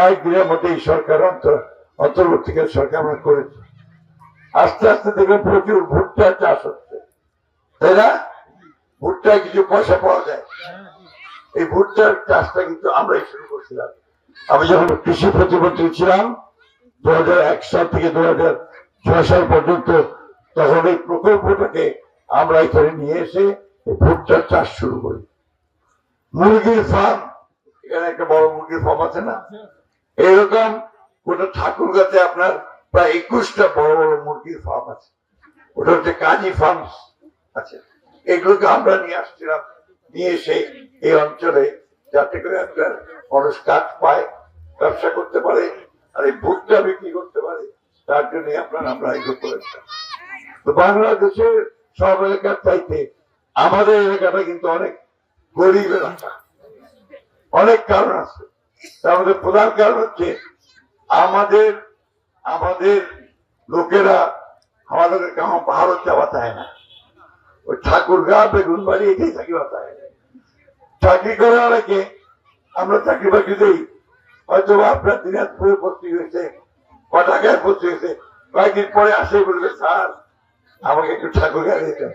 কয়েকদিনের মধ্যে এই সরকার অন্তর্বর্তীকালীন সরকার আমরা করেছি। আস্তে আস্তে দেখবেন প্রচুর ভুট্টা চাষ হচ্ছে, তাই না? ভুট্টায় কিছু পয়সা পাওয়া যায়। এই ভুট্টার চাষটা কিন্তু আমরাই শুরু করছিলাম। আমি যখন কৃষি প্রতিমন্ত্রী ছিলাম 2001 সাল থেকে 2006 সাল পর্যন্ত, তখন এই প্রকল্পটাকে আমরা এখানে নিয়ে এসে ভুট্টার চাষ শুরু করি। মুরগির ফার্ম, এখানে একটা বড় মুরগির ফার্ম আছে না, এরকম গোটা ঠাকুরগাঁতে আপনার প্রায় 21টা বড় বড় মুরগির ফার্ম আছে। ওটা হচ্ছে কাজী ফার্ম আছে। এগুলোকে আমরা নিয়ে আসছিলাম, নিয়ে এসে এই অঞ্চলে যাতে করে আপনার মানুষ কাজ পায়, ব্যবসা করতে পারে, আর এই ভুট্টা বিক্রি করতে পারে, তার জন্য আমরা এগুলো করেছিলাম। তো বাংলাদেশের সব এলাকার চাইতে আমাদের এলাকাটা কিন্তু অনেক গরিব এলাকা। অনেক কারণ আছে, তার মধ্যে প্রধান কারণ হচ্ছে আমাদের লোকেরা আমাদের ভারত যাওয়া চায় না। ওই ঠাকুরগাঁ বেগুনবাড়ি এটাই চাকরি বাতায়। চাকরি করে অনেকে, আমরা চাকরি বাকরি দিই, হয়তো আপনার দিনাজপুরে ভর্তি হয়েছে, টাকায় ভর্তি হয়েছে, কয়েকদিন পরে আসে বলবে স্যার আমাকে একটু ঠাকুরগাঁ দিতে।